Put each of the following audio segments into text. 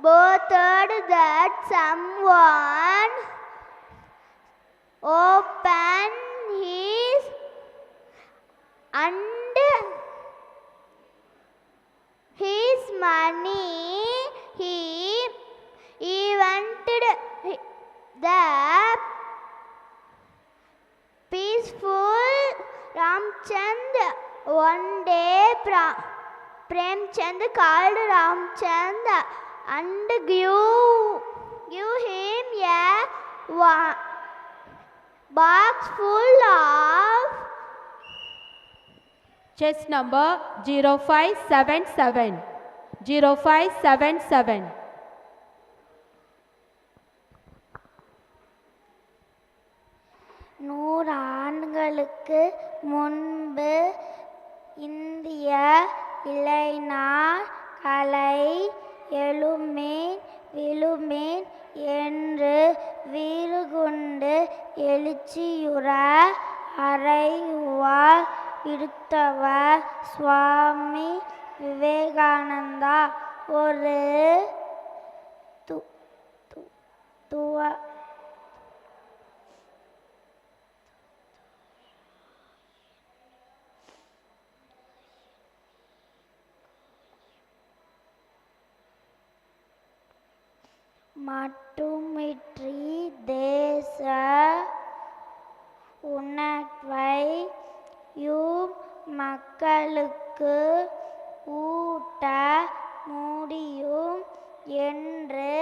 boasted that someone opened his and his money. He wanted the peaceful Ramchand. One day Premchand called Ramchand and give him a box full of chest number 0577. 0577. நூறாண்டுகளுக்கு முன்பு இந்திய இளைஞர் கலை எழுமேன் விழுமேன் என்று வீறுகொண்டு எழுச்சியுற அறையுவார் விடுத்தவர் சுவாமி விவேகானந்தா. ஒரு மட்டுமின்றி தேச உணர்வையும் மக்களுக்கு ஊட்ட முடியும் என்று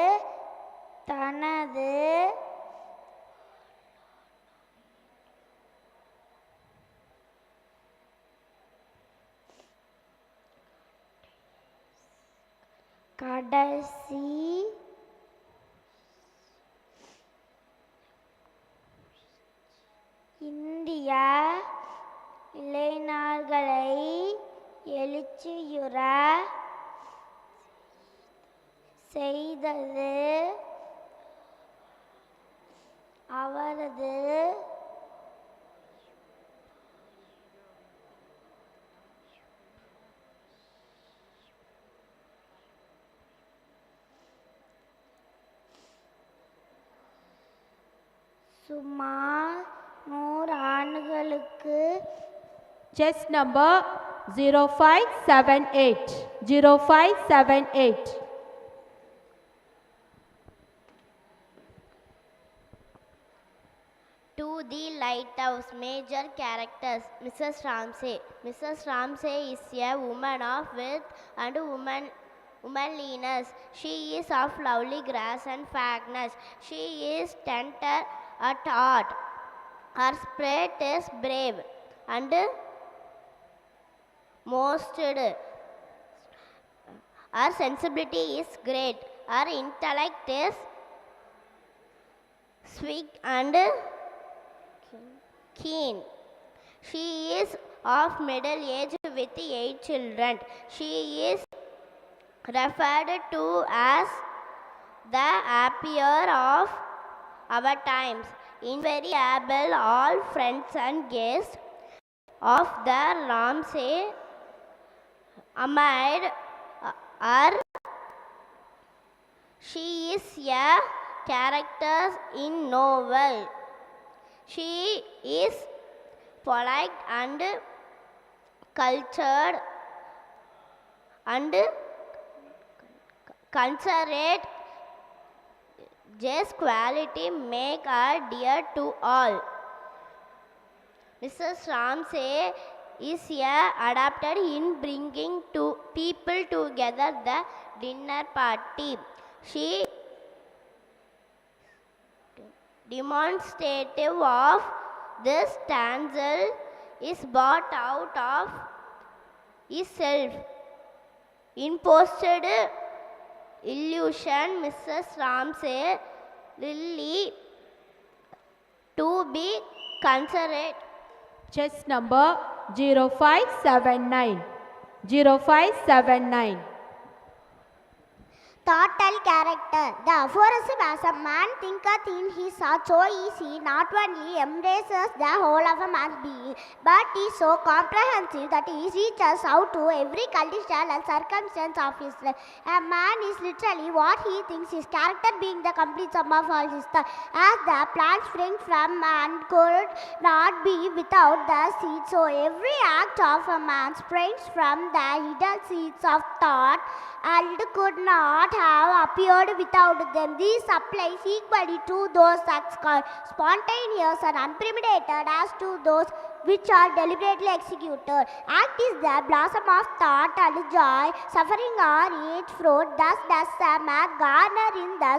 தனது கடைசி இந்திய இளைஞர்களை எழுச்சியுற செய்தது அவரது சுமார் 100 ஆண்டுகளுக்கு chest number 0578. 0578. To the lighthouse. Major characters. Mrs. Ramsey. Mrs. Ramsey is a woman of wealth and womanliness. She is of lovely grace and fairness. She is tender at heart. Her spirit is brave and most. Her sensibility is great. Her intellect is sweet and keen. She is of middle age with 8 children. She is referred to as the happier of our times. Invariable all friends and guests of the Ramsey admired her. She is a character in novel. She is polite and cultured and considerate. This quality make her dear to all. Mrs. Ramsey is adapted in bringing people together the dinner party. She demonstrative of this stanza is brought out of his self-imposed illusion. Mrs. Ramsey Lily to be considerate. Chest number 0579. 0579. Total character. The aphorism, as a man thinketh in his heart, so is he, not only embraces the whole of a man's being, but is so comprehensive that he reaches out to every condition and circumstance of his life. A man is literally what he thinks, his character being the complete sum of all his thoughts. As the plant springs from and could not be without the seed, so every act of a man springs from the hidden seeds of thought and could not have appeared without them. These applies equally to those acts called spontaneous and unpremeditated as to those which are deliberately executed. Act is the blossom of thought, and joy, suffering are its fruit. Thus does a man garner in the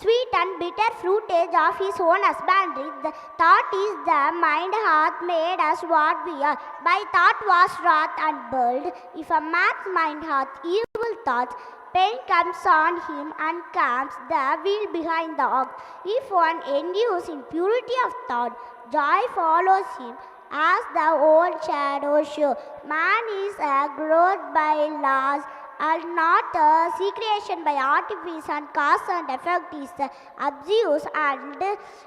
sweet and bitter fruitage of his own husbandry. The thought is the mind hath made us what we are. By thought was wrath and built. If a man's mind hath evil thoughts, pain comes on him and calms the wheel behind the ox. If one endures in purity of thought, joy follows him as the old shadows show. Man is a growth by laws and not a secretion by artifice, and cause and effect is obvious and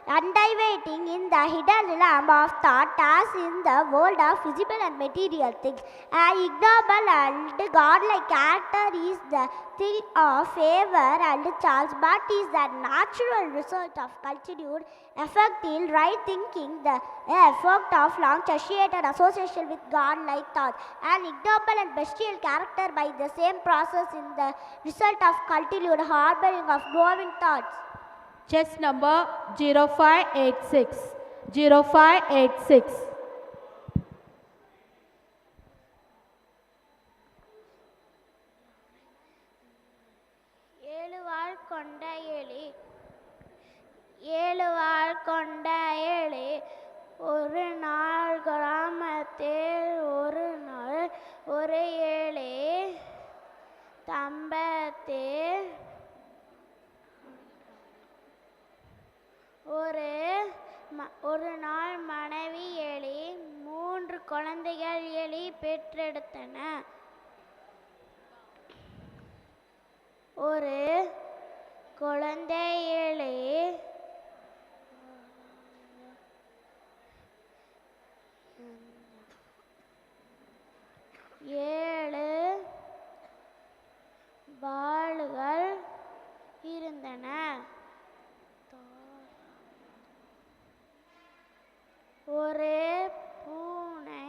undividing in the hidden realm of thought as in the world of visible and material things. An ignoble and godlike character is the thing of favor and chance, but is the natural result of continued effect in right thinking, the effect of long associated association with godlike thoughts. An ignoble and bestial character by the same process in the result of continued harboring of growing thoughts. Chess number 0586. 0586. ஏழுவாள் கொண்ட எலி ஒரு நாள் கிராமத்தில் ஒரு நாள் ஒரு எலி தம்பத்தில் ஒரு நாள் மனைவி எலி 3 குழந்தைகள் எலி பெற்றெடுத்தன. ஒரு குழந்தை எலி ஏழு வாள்கள் இருந்தன. ஒரு பூனை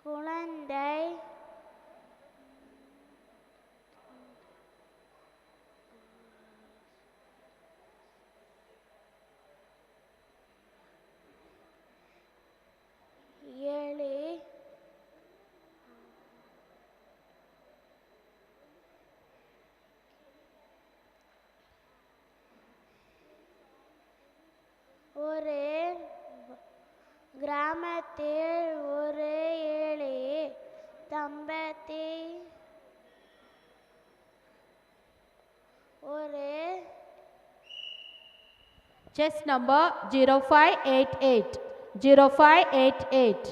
குழந்தை எலி ஒரு கிராமத்தில் ஒரு எலி தம்பத்தில் ஒரு Chess number 0588. 0588.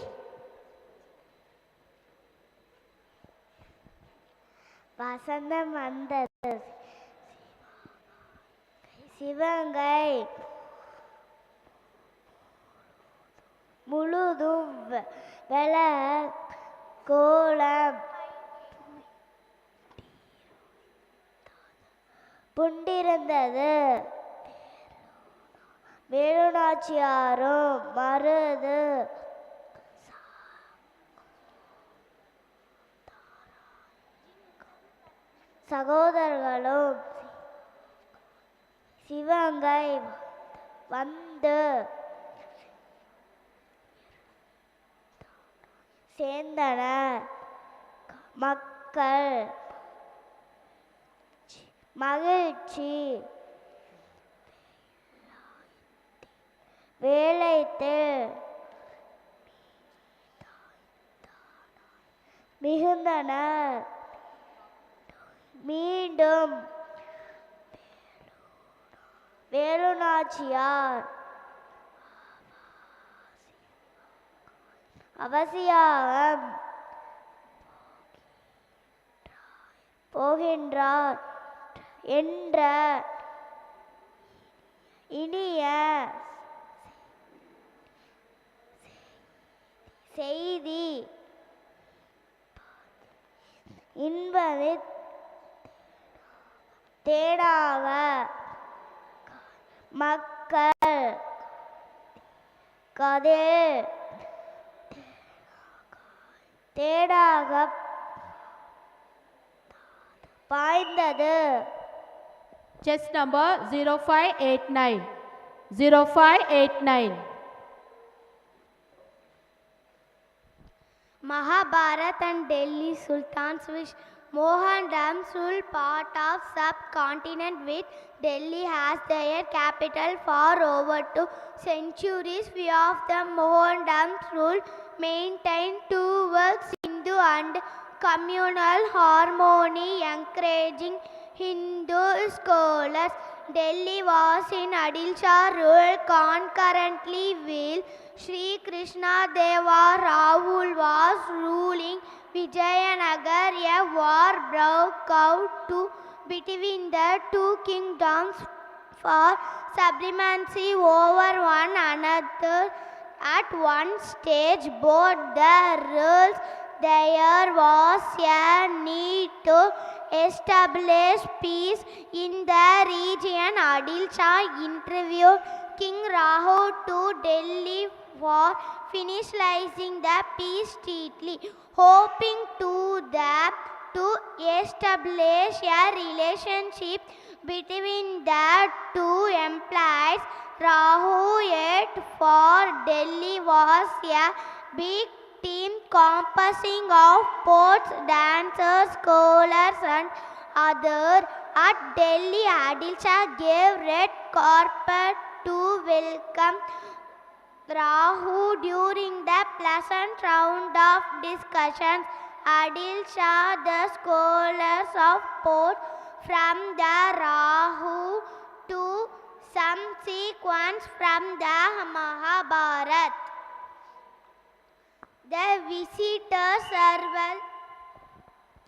வசந்தம் வந்தது, சிவகங்கை முழுதும் வெள கோலம் புண்டிருந்தது. வேலுநாச்சியாரும் மருது சகோதரர்களும் சிவகங்கை வந்து சேர்ந்தனர். மக்கள் மகிழ்ச்சி வேலைத்தில் மிகுந்தனர். மீண்டும் வேலுநாச்சியார் அவசியாக போகின்றார் என்ற இனிய செய்தி என்பது தேடாக மக்கள் கதை தேடாக பாய்ந்தது. Chess number 0589. 0589. Mahabharat and Delhi Sultans wish Mohandas ruled part of subcontinent with Delhi as their capital for over 2 centuries. Few of the Mohandas rule maintained towards Hindu and communal harmony, encouraging Hindu scholars. Delhi was in Adil Shah rule concurrently while Sri Krishna Deva Rahul was ruling Vijayanagar. A war broke out between the two kingdoms for supremacy over one another. At one stage, both the rules, there was a need to establish peace in the region. Adil Shah interviewed King Rahul to Delhi for finalizing the peace treaty, hoping to establish a relationship between the two empires. Rahul yet for Delhi was a big team comprising of poets, dancers, scholars and others. At Delhi, Adil Shah gave red carpet to welcome Rahul. During the pleasant round of discussions, Adil Shah, the scholars of poets from the Rahul to some sequence from the Mahabharat. The visitors served.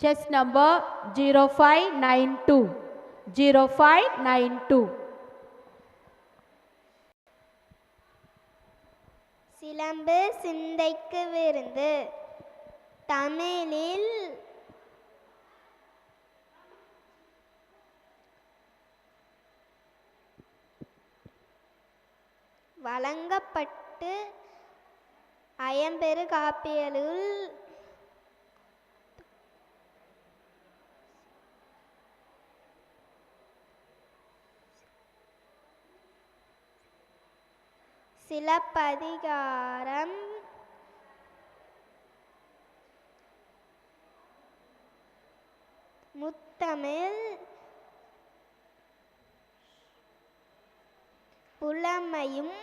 Chess number 0592. 0592. சிலம்பு சிந்தைக்கு விருந்து. தமிழில் வழங்கப்பட்டு ஐம்பெரு காப்பியலுள் சிலப்பதிகாரம், முத்தமிழ், புலமையும்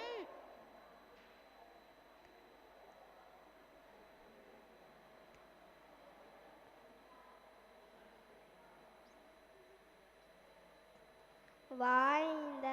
வாய்ந்த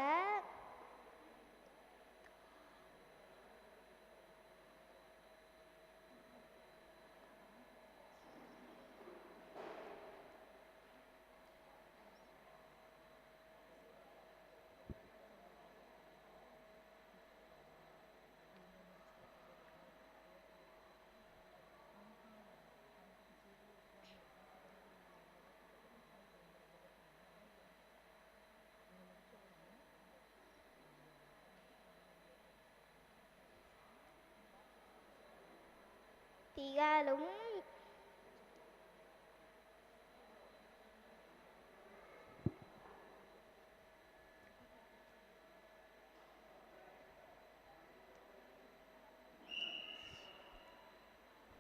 திகழும்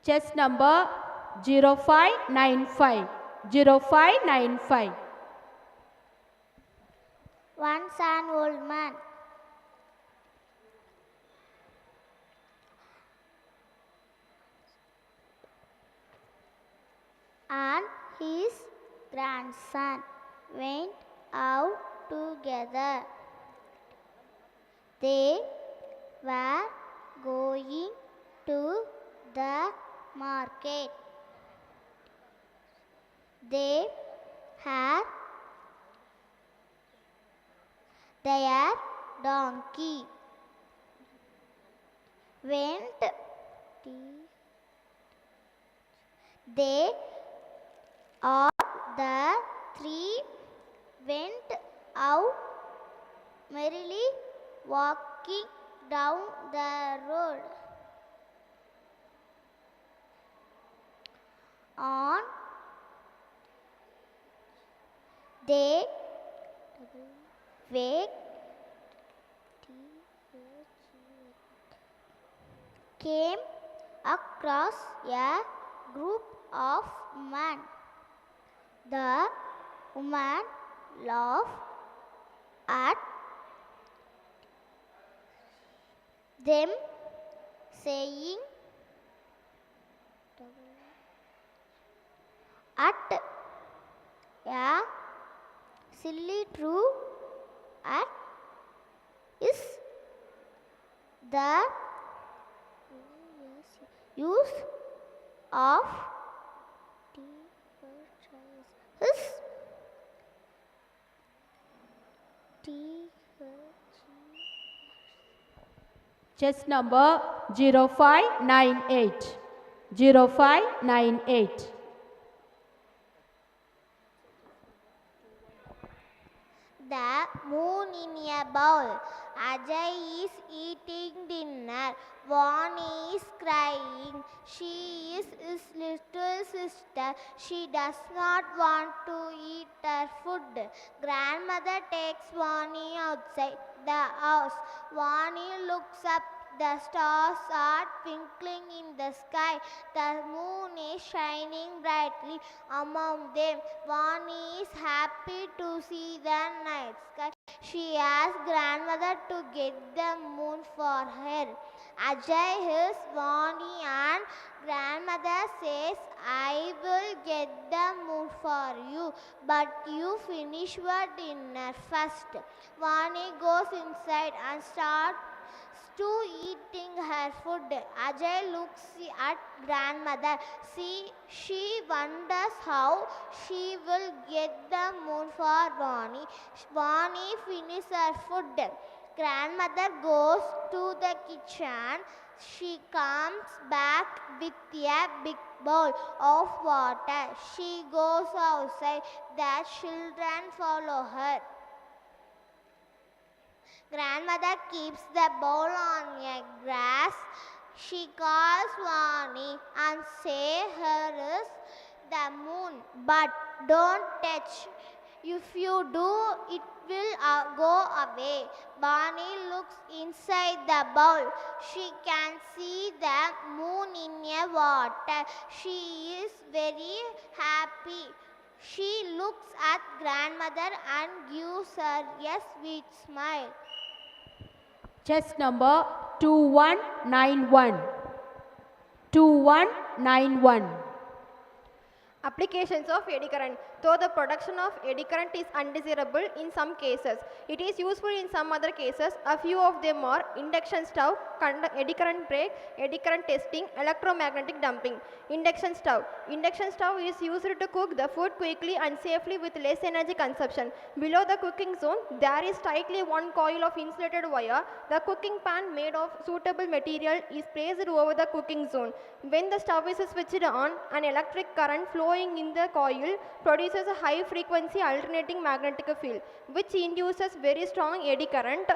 Chess number 0595. 0595. Once an old man and his grandson went out together. They were going to the market. They had their donkey went. They all the three went out merrily walking down the road. On they way came across a group of men. The woman laughed at them, saying, "At a silly true at is the use of his Chess number 0598. 0598. The moon in a bowl. Ajay is eating dinner. Vani is crying. She is his little sister. She does not want to eat her food. Grandmother takes Vani outside the house. Vani looks up. The stars are twinkling in the sky. The moon is shining brightly among them. Vani is happy to see the night sky. She asks grandmother to get the moon for her. Ajay is Vani and grandmother says, "I will get the moon for you, but you finish your dinner first." Vani goes inside and starts to eating her food. Ajay looks at grandmother. She wonders how she will get the moon for Vani. Vani finishes her food. Grandmother goes to the kitchen. She comes back with a big bowl of water. She goes outside. The children follow her. Grandmother keeps the bowl on a grass. She calls Vani and says, "Here is the moon, but don't touch. If you do, it will go away." Vani looks inside the bowl. She can see the moon in a water. She is very happy. She looks at grandmother and gives her a sweet smile. Chess number 2191. 2191. Applications of eddy current. Though the production of eddy current is undesirable in some cases, it is useful in some other cases. A few of them are induction stove, eddy current brake, eddy current testing, electromagnetic damping. Induction stove. Induction stove is used to cook the food quickly and safely with less energy consumption. Below the cooking zone, there is tightly one coil of insulated wire. The cooking pan made of suitable material is placed over the cooking zone. When the stove is switched on, an electric current flowing in the coil produces a high frequency alternating magnetic field, which induces very strong eddy current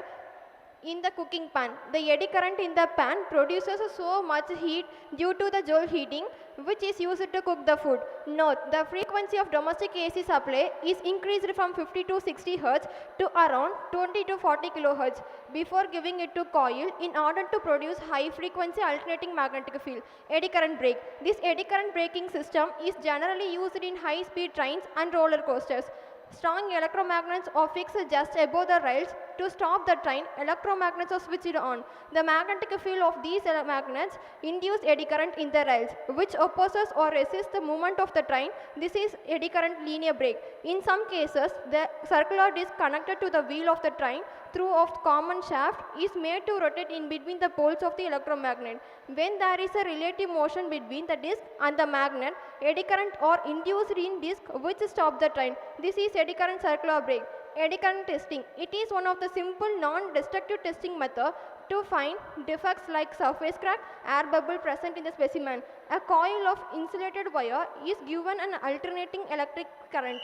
in the cooking pan. The eddy current in the pan produces so much heat due to the Joule heating, which is used to cook the food. Note, the frequency of domestic AC supply is increased from 50 to 60 Hz to around 20 to 40 kHz before giving it to coil in order to produce high frequency alternating magnetic field. Eddy current brake. This eddy current braking system is generally used in high speed trains and roller coasters. Strong electromagnets are fixed just above the rails To stop the train, electromagnets are switched on. The magnetic field of these magnets induce eddy current in the rails, which opposes or resists the movement of the train. This is eddy current linear brake. In some cases, the circular disc connected to the wheel of the train through of common shaft is made to rotate in between the poles of the electromagnet. When there is a relative motion between the disc and the magnet, eddy current or induced in disc which stop the train. This is eddy current circular brake. Eddy current testing. It is one of the simple non-destructive testing method to find defects like surface crack, air bubble present in the specimen. A coil of insulated wire is given an alternating electric current.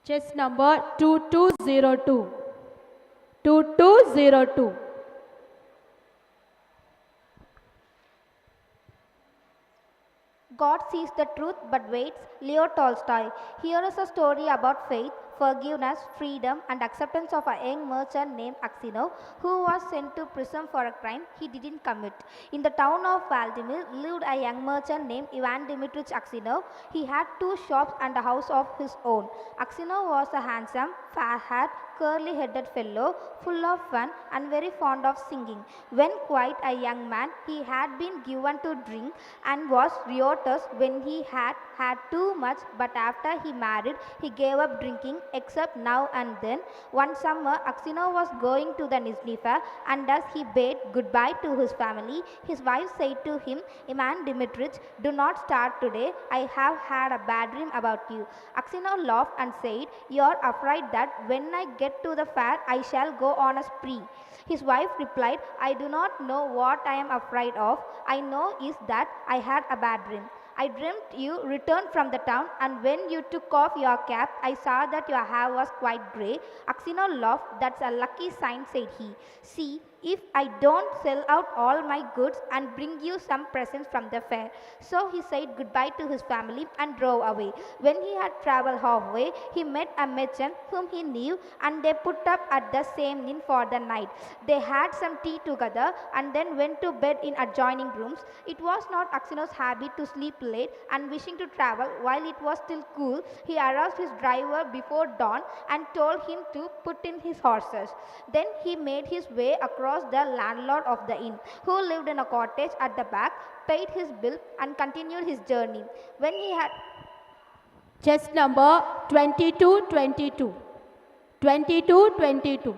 Chest number 2202. 2202. God sees the truth but waits, Leo Tolstoy. Here is a story about faith, forgiveness, freedom, and acceptance of a young merchant named Axino, who was sent to prison for a crime he didn't commit. In the town of Vladimir lived a young merchant named Ivan Dmitrich Axino. He had 2 shops and a house of his own. Axino was a handsome, fair-haired, curly-headed fellow, full of fun and very fond of singing. When quite a young man, he had been given to drink and was riotous when he had had too much, but after he married, he gave up drinking except now and then. One summer, Axino was going to the Nizhny fair, and as he bade goodbye to his family, his wife said to him, Ivan Dmitrich, do not start today. I have had a bad dream about you. Axino laughed and said, you are afraid that when I get to the fair, I shall go on a spree. His wife replied, I do not know what I am afraid of. I know is that I had a bad dream. I dreamt you returned from the town, and when you took off your cap, I saw that your hair was quite grey. Axino laughed. That's a lucky sign, said he. See, if I don't sell out all my goods and bring you some presents from the fair. So he said goodbye to his family and drove away. When he had traveled halfway, he met a merchant whom he knew, and they put up at the same inn for the night. They had some tea together and then went to bed in adjoining rooms. It was not Axino's habit to sleep late, and wishing to travel while it was still cool, he aroused his driver before dawn and told him to put in his horses. Then he made his way across the landlord of the inn, who lived in a cottage at the back, paid his bill and continued his journey. When he had Chest number 2222. 2222.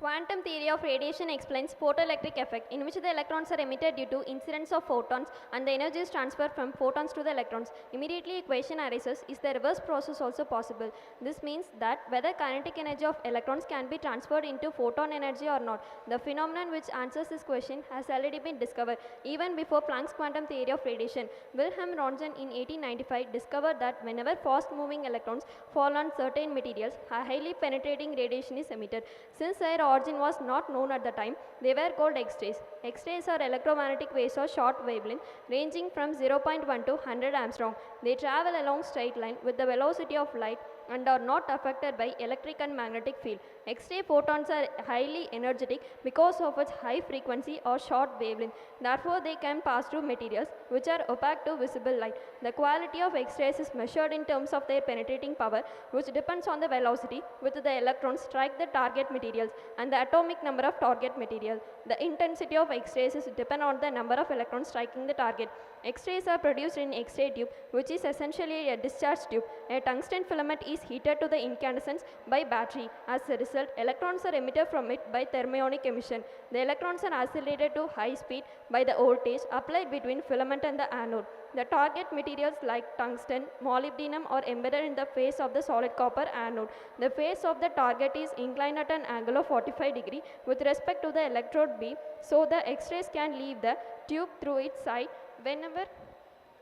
Quantum theory of radiation explains photoelectric effect in which the electrons are emitted due to incidence of photons and the energy is transferred from photons to the electrons. Immediately a question arises, is the reverse process also possible? This means that whether kinetic energy of electrons can be transferred into photon energy or not. The phenomenon which answers this question has already been discovered even before Planck's quantum theory of radiation. Wilhelm Röntgen in 1895 discovered that whenever fast moving electrons fall on certain materials, a highly penetrating radiation is emitted. Since their origin was not known at the time, they were called X-rays. X-rays are electromagnetic waves of short wavelength ranging from 0.1 to 100 Armstrong. They travel along straight line with the velocity of light and are not affected by electric and magnetic field. X-ray photons are highly energetic because of its high frequency or short wavelength. Therefore, they can pass through materials which are opaque to visible light. The quality of X-rays is measured in terms of their penetrating power, which depends on the velocity with the electrons strike the target materials and the atomic number of target material. The intensity of X-rays is depend on the number of electrons striking the target. X-rays are produced in X-ray tube, which is essentially a discharge tube. A tungsten filament is heated to the incandescence by battery. As a result, electrons are emitted from it by thermionic emission. The electrons are accelerated to high speed by the voltage applied between filament and the anode. The target materials like tungsten, molybdenum are embedded in the face of the solid copper anode. The face of the target is inclined at an angle of 45 degrees with respect to the electrode beam, so the X-rays can leave the tube through its side. Whenever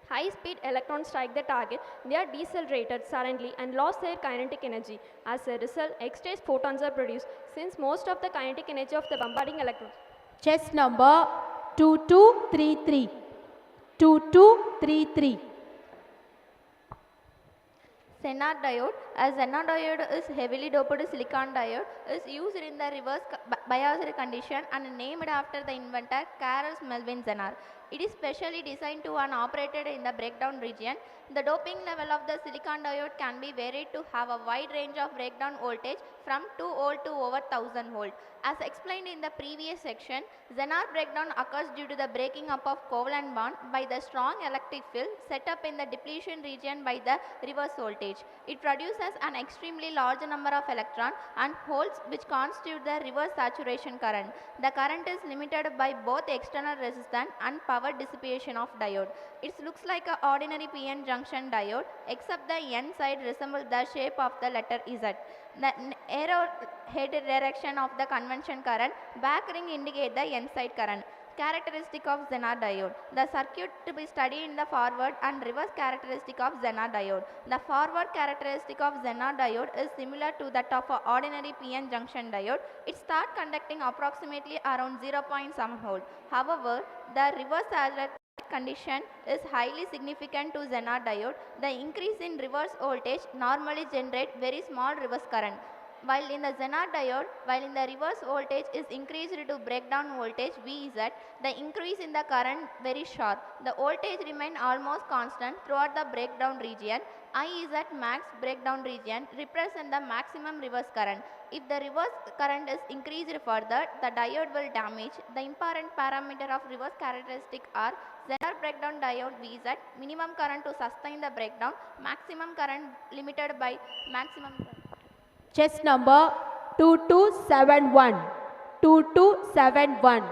high-speed electrons strike the target, they are decelerated suddenly and lost their kinetic energy. As a result, X-rays photons are produced. Since most of the kinetic energy of the bombarding electrons. Chest number 2233. 2233. Zener diode. A Zener diode is heavily doped silicon diode, is used in the reverse biased condition and named after the inventor Carl Melvin Zener. It is specially designed to and operated in the breakdown region. The doping level of the silicon diode can be varied to have a wide range of breakdown voltage from 2 volt to over 1000 volt. As explained in the previous section, Zener breakdown occurs due to the breaking up of covalent bond by the strong electric field set up in the depletion region by the reverse voltage. It produces an extremely large number of electrons and holes which constitute the reverse saturation current. The current is limited by both external resistance and power dissipation of diode. It looks like an ordinary PN junction diode except the N side resembles the shape of the letter Z. The arrow head direction of the convention current, back ring indicate the N side current. Characteristic of Zener diode. The circuit to be studied in the forward and reverse characteristic of Zener diode. The forward characteristic of Zener diode is similar to that of an ordinary PN junction diode. It starts conducting approximately around 0.7 volt. However, the reverse condition is highly significant to Zener diode. The increase in reverse voltage normally generates very small reverse current. While in the Zener diode, while in the reverse voltage is increased to breakdown voltage VZ, the increase in the current very sharp. The voltage remain almost constant throughout the breakdown region. IZ max breakdown region represent the maximum reverse current. If the reverse current is increased further, the diode will damage. The important parameter of reverse characteristic are Zener breakdown diode VZ, minimum current to sustain the breakdown, maximum current limited by maximum current. Chest number 2271. 2271.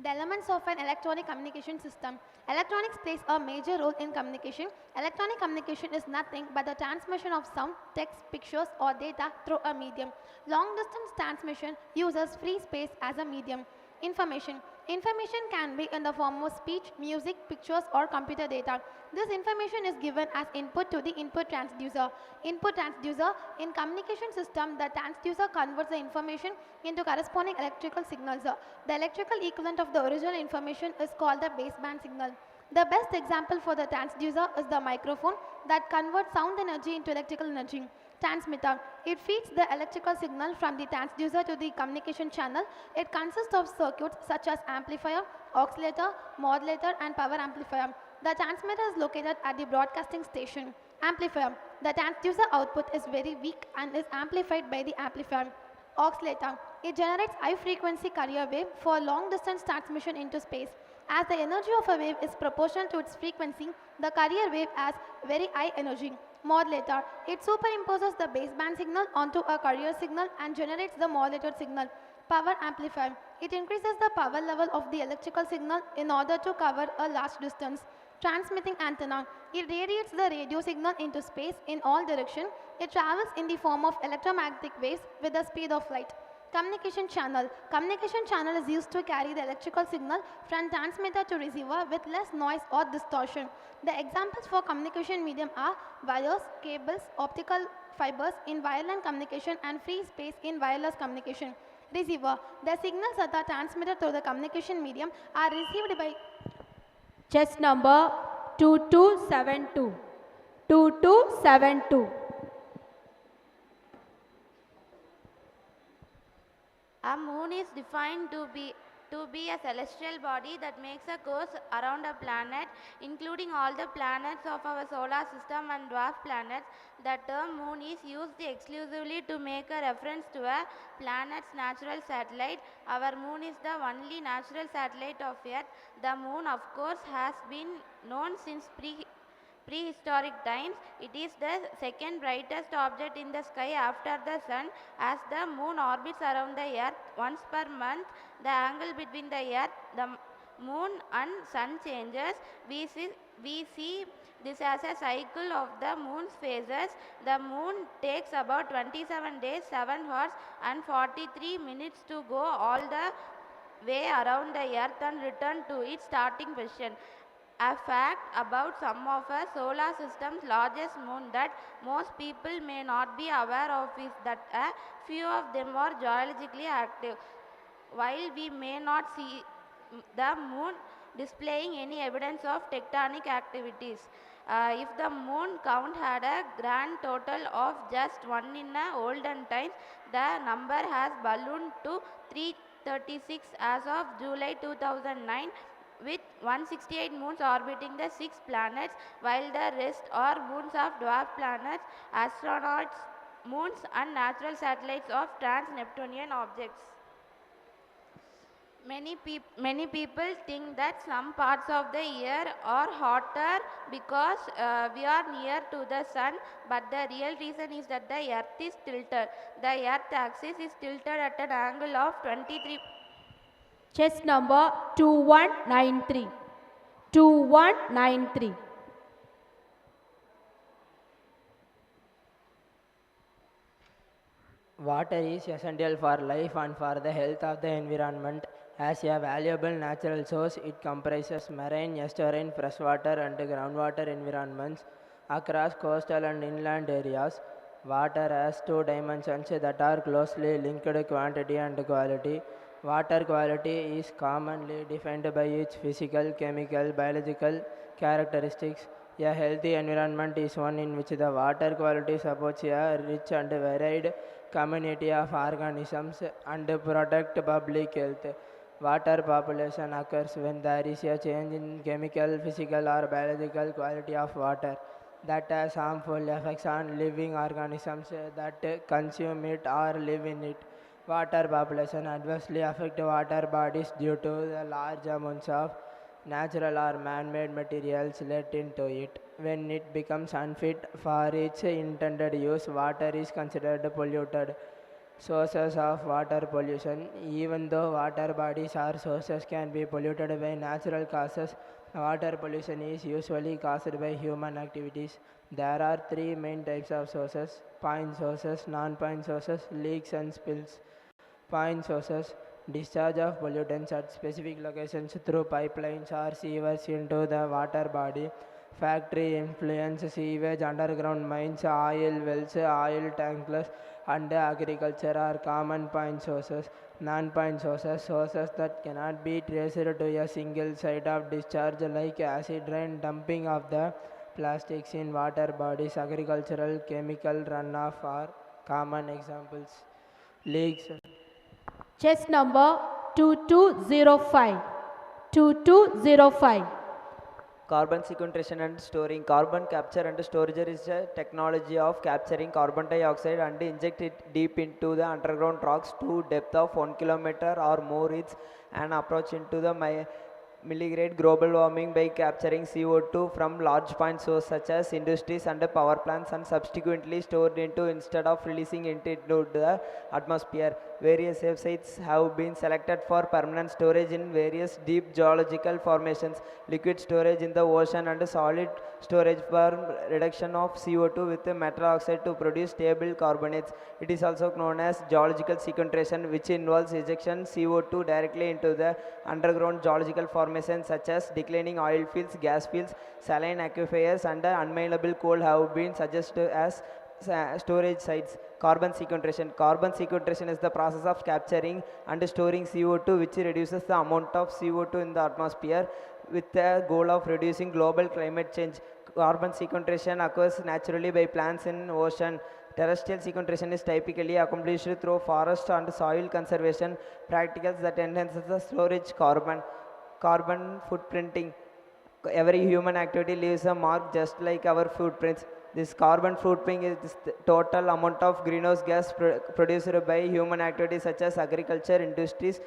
The elements of an electronic communication system. Electronics plays a major role in communication. Electronic communication is nothing but the transmission of sound, text, pictures or data through a medium. Long distance transmission uses free space as a medium. Information. Information can be in the form of speech, music, pictures or computer data. This information is given as input to the input transducer. Input transducer. In communication system, the transducer converts the information into corresponding electrical signals. The electrical equivalent of the original information is called the baseband signal. The best example for the transducer is the microphone that converts sound energy into electrical energy. Transmitter. It feeds the electrical signal from the transducer to the communication channel. It consists of circuits such as amplifier, oscillator, modulator and power amplifier. The transmitter is located at the broadcasting station. Amplifier. The transducer output is very weak and is amplified by the amplifier. Oscillator. It generates high frequency carrier wave for long distance transmission into space. As the energy of a wave is proportional to its frequency, the carrier wave has very high energy. Modulator. It superimposes the baseband signal onto a carrier signal and generates the modulated signal. Power amplifier. It increases the power level of the electrical signal in order to cover a large distance. Transmitting antenna. It radiates the radio signal into space in all directions. It travels in the form of electromagnetic waves with the speed of light. Communication channel. Communication channel is used to carry the electrical signal from transmitter to receiver with less noise or distortion. The examples for communication medium are wires, cables, optical fibers in wireline communication and free space in wireless communication. Receiver. The signals that are transmitted through the communication medium are received by Chest number 2272. 2272. A moon is defined to be a celestial body that makes a course around a planet, including all the planets of our solar system and dwarf planets. The term moon is used exclusively to make a reference to a planet's natural satellite. Our moon is the only natural satellite of Earth. The moon, of course, has been known since prehistoric times. It is the second brightest object in the sky after the sun. As the moon orbits around the earth once per month, the angle between the earth, the moon and sun changes. We see this as a cycle of the moon's phases. The moon takes about 27 days, 7 hours and 43 minutes to go all the way around the earth and return to its starting position. A fact about some of our solar system's largest moon that most people may not be aware of is that a few of them are geologically active. While we may not see the moon displaying any evidence of tectonic activities, if the moon count had a grand total of just one in the olden times, the number has ballooned to 36 as of July 2009, with 168 moons orbiting the 6 planets, while the rest are moons of dwarf planets, astronauts, moons, and natural satellites of trans-Neptunian objects. Many people think that some parts of the year are hotter because we are near to the sun, but the real reason is that the earth is tilted. The earth axis is tilted at an angle of 23. Chess number 2193. 2193. Water is essential for life and for the health of the environment. As a valuable natural source, it comprises marine, estuarine, freshwater and groundwater environments across coastal and inland areas. Water has two dimensions that are closely linked: quantity and quality. Water quality is commonly defined by its physical, chemical, biological characteristics. A healthy environment is one in which the water quality supports a rich and varied community of organisms and protect public health. Water population occurs when there is a change in chemical, physical or biological quality of water that has harmful effects on living organisms that consume it or live in it. Water population adversely affect water bodies due to the large amounts of natural or man-made materials let into it. When it becomes unfit for its intended use, water is considered polluted. Sources of water pollution. Even though water bodies or sources can be polluted by natural causes, water pollution is usually caused by human activities. There are three main types of sources: point sources, non-point sources, leaks and spills. Point sources: discharge of pollutants at specific locations through pipelines or sewers into the water body. Factory influence sewage, underground mines, oil wells, oil tankers, and agriculture are common point sources. Non-point sources: sources that cannot be traced to a single site of discharge, like acid rain, dumping of the plastics in water bodies. Agricultural chemical runoff are common examples. Leaks. Chess number 2205. 2205. Carbon sequestration and storing. Carbon capture and storage is a technology of capturing carbon dioxide and inject it deep into the underground rocks to depth of 1 kilometer or more. It's an approach into the mitigate global warming by capturing CO2 from large point sources such as industries and power plants and subsequently stored into instead of releasing into the atmosphere. Various safe sites have been selected for permanent storage in various deep geological formations, liquid storage in the ocean and solid storage for reduction of CO2 with metal oxide to produce stable carbonates. It is also known as geological sequestration, which involves ejection CO2 directly into the underground geological formations such as declining oil fields, gas fields, saline aquifers and unminable coal have been suggested as storage sites. Carbon sequestration. Carbon sequestration is the process of capturing and storing CO2, which reduces the amount of CO2 in the atmosphere with the goal of reducing global climate change. Carbon sequestration occurs naturally by plants in ocean. Terrestrial sequestration is typically accomplished through forest and soil conservation practices that enhances the storage carbon. Carbon footprinting. Every human activity leaves a mark just like our footprints. This carbon footprint is the total amount of greenhouse gas produced by human activities such as agriculture, industries,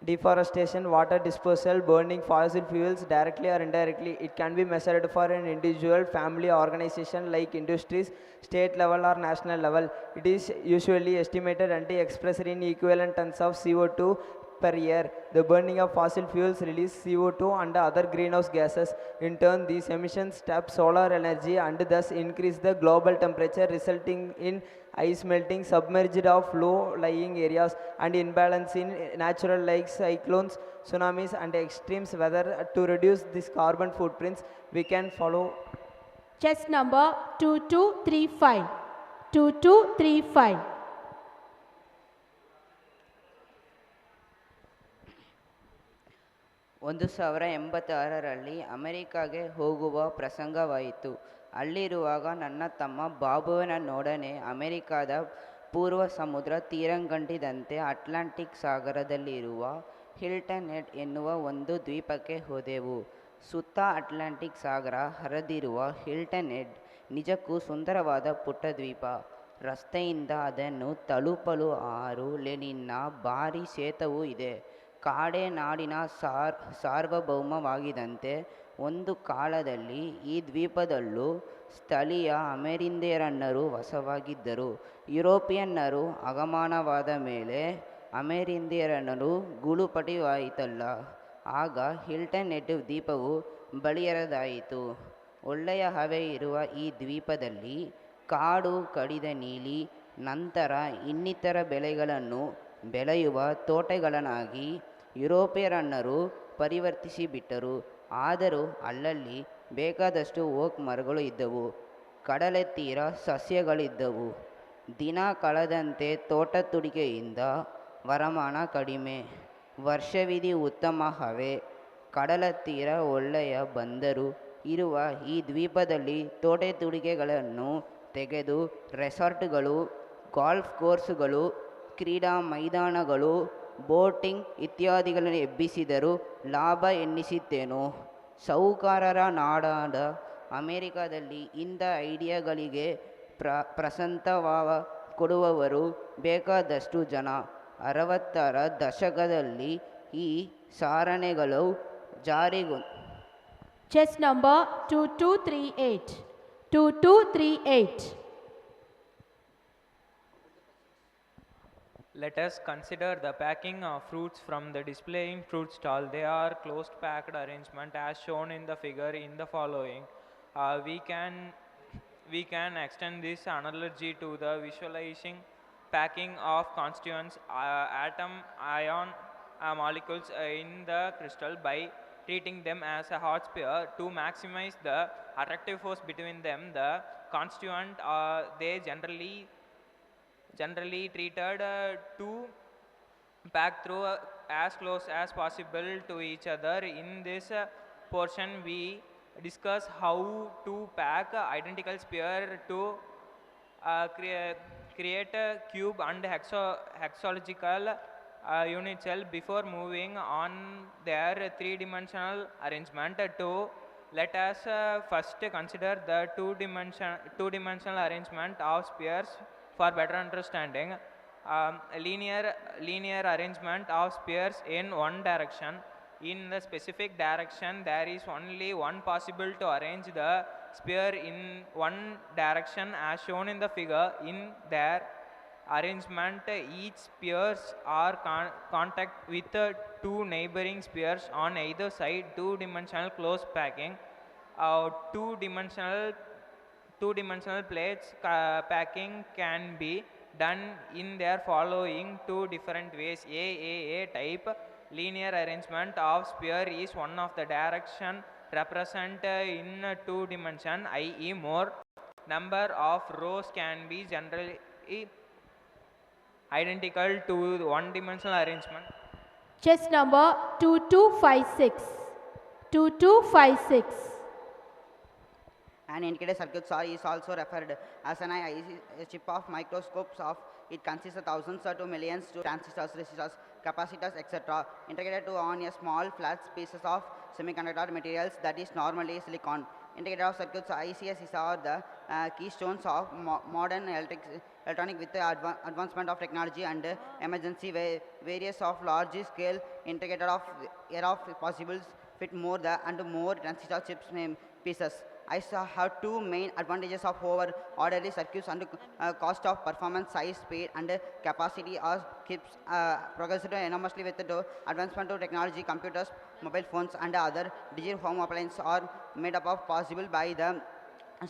deforestation, water disposal, burning fossil fuels directly or indirectly. It can be measured for an individual, family, organization like industries, state level or national level. It is usually estimated and expressed in equivalent tons of CO2 per year. The burning of fossil fuels release CO2 and other greenhouse gases. In turn, these emissions tap solar energy and thus increase the global temperature, resulting in ice melting, submerged of low-lying areas, and imbalance in natural like cyclones, tsunamis, and extreme weather. To reduce these carbon footprints, we can follow. Chess number 2235. 2235. ಒಂದು ಸಾವಿರ ಎಂಬತ್ತಾರರಲ್ಲಿ ಅಮೆರಿಕಾಗೆ ಹೋಗುವ ಪ್ರಸಂಗವಾಯಿತು. ಅಲ್ಲಿರುವಾಗ ನನ್ನ ತಮ್ಮ ಬಾಬುವಿನೊಡನೆ ಅಮೆರಿಕಾದ ಪೂರ್ವ ಸಮುದ್ರ ತೀರಂಗಂಟಿದಂತೆ Atlantic ಸಾಗರದಲ್ಲಿರುವ Hilton head ಎನ್ನುವ ಒಂದು ದ್ವೀಪಕ್ಕೆ ಹೋದೆವು. ಸುತ್ತ ಅಟ್ಲಾಂಟಿಕ್ ಸಾಗರ ಹರಿದಿರುವ ಹಿಲ್ಟನ್ ಹೆಡ್ ನಿಜಕ್ಕೂ ಸುಂದರವಾದ ಪುಟ್ಟ ದ್ವೀಪ. ರಸ್ತೆಯಿಂದ ಅದನ್ನು ತಲುಪಲು 6 ಲೇನಿನ ಭಾರೀ ಸೇತುವೆ ಇದೆ. ಕಾಡೆ ನಾಡಿನ ಸಾರ್ವಭೌಮವಾಗಿದ್ದಂತೆ ಒಂದು ಕಾಲದಲ್ಲಿ ಈ ದ್ವೀಪದಲ್ಲೂ ಸ್ಥಳೀಯ ಅಮೆರಿಂದಿಯನ್ನರು ವಾಸವಾಗಿದ್ದರು. ಯುರೋಪಿಯನ್ನರು ಆಗಮನವಾದ ಮೇಲೆ ಅಮೆರಿಂದಿಯನ್ನರು ಗೂಳುಪಟಿವಾಯಿತಲ್ಲ. ಆಗ ಹಿಲ್ಟನ್ ಹೆಡ್ ದ್ವೀಪವು ಬಲಿಯದಾಯಿತು. ಒಳ್ಳೆಯ ಹವೆ ಇರುವ ಈ ದ್ವೀಪದಲ್ಲಿ ಕಾಡು ಕಡಿದ ನೀಲಿ, ನಂತರ ಇನ್ನಿತರ ಬೆಳೆಗಳನ್ನು ಬೆಳೆಯುವ ತೋಟಗಳನ್ನಾಗಿ ಯುರೋಪಿಯನ್ನರು ಪರಿವರ್ತಿಸಿಬಿಟ್ಟರು. ಆದರೂ ಅಲ್ಲಲ್ಲಿ ಬೇಕಾದಷ್ಟು ಓಕ್ ಮರಗಳು ಇದ್ದವು. ಕಡಲತೀರ ಸಸ್ಯಗಳಿದ್ದವು. ದಿನ ಕಳೆದಂತೆ ತೋಟಗಾರಿಕೆಯಿಂದ ವರಮಾನ ಕಡಿಮೆ, ವರ್ಷವಿಡೀ ಉತ್ತಮ ಹವೆ, ಕಡಲತೀರ ಒಳ್ಳೆಯ ಬಂದರು ಇರುವ ಈ ದ್ವೀಪದಲ್ಲಿ ತೋಟಗಾರಿಕೆಗಳನ್ನು ತೆಗೆದು ರೆಸಾರ್ಟ್ಗಳು, ಗಾಲ್ಫ್ ಕೋರ್ಸ್ಗಳು, ಕ್ರೀಡಾ ಮೈದಾನಗಳು, ಬೋಟಿಂಗ್ ಇತ್ಯಾದಿಗಳನ್ನು ಎಬ್ಬಿಸಿದರೂ ಲಾಭ ಎನ್ನಿಸಿತೇನೋ. ಸಾಹುಕಾರರ ನಾಡಾದ ಅಮೆರಿಕದಲ್ಲಿ ಇಂಥ ಐಡಿಯಾಗಳಿಗೆ ಪ್ರಸಂತವ ಕೊಡುವವರು ಬೇಕಾದಷ್ಟು ಜನ. 60ರ ದಶಕದಲ್ಲಿ ಈ ಸಾರಣೆಗಳು Chess number 2238. 2238. Let us consider the packing of fruits from the displaying fruit stall. They are closed packed arrangement as shown in the figure in the following. We can extend this analogy to the visualizing packing of constituents, atom, ion, molecules in the crystal by treating them as a hot sphere to maximize the attractive force between them. The constituent they generally treated to pack through as close as possible to each other. In this portion we discuss how to pack identical sphere to create a cube and hexalogical unit cell. Before moving on their three-dimensional arrangement, let us first consider the two-dimensional arrangement of spheres for better understanding. Linear arrangement of spheres in one direction. In the specific direction there is only one possible to arrange the sphere in one direction as shown in the figure. In their arrangement each spheres are contact with two neighboring spheres on either side. Two-dimensional close packing. Two-dimensional plates packing can be done in their following two different ways. AAA type linear arrangement of sphere is one of the direction represent in two dimension, i.e. more number of rows can be generally identical to one dimensional arrangement. Chess number 2256. 2256. An indicator circuit is also referred as an IC chip of microscopes of. It consists of thousands to millions of transistors, resistors, capacitors, etc. integrated on a small flat pieces of semiconductor materials that is normally silicon. Integrated circuits ICs are the keystones of modern electronic with the advancement of technology and emergency various of large scale integrated of possibles fit more and more transistor chips pieces. I have two main advantages of over orderly circuits and cost of performance, size, speed and capacity are keeps progressed enormously with the advancement of technology. Computers, mobile phones and other digital home appliances are made up of possible by the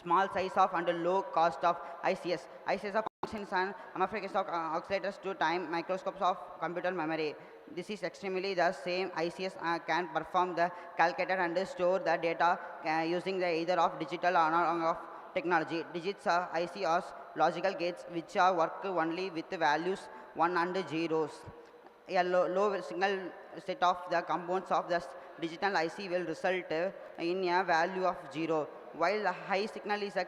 small size of and low cost of ICs. ICs are functions and amplifiers of oscillators to time microscopes of computer memory. This is extremely the same. ICs can perform the calculator and store the data using the either of digital or of technology. Digits IC are logical gates which are work only with the values 1 and 0s. A low signal set of the components of the digital IC will result in a value of 0, while the high signal is a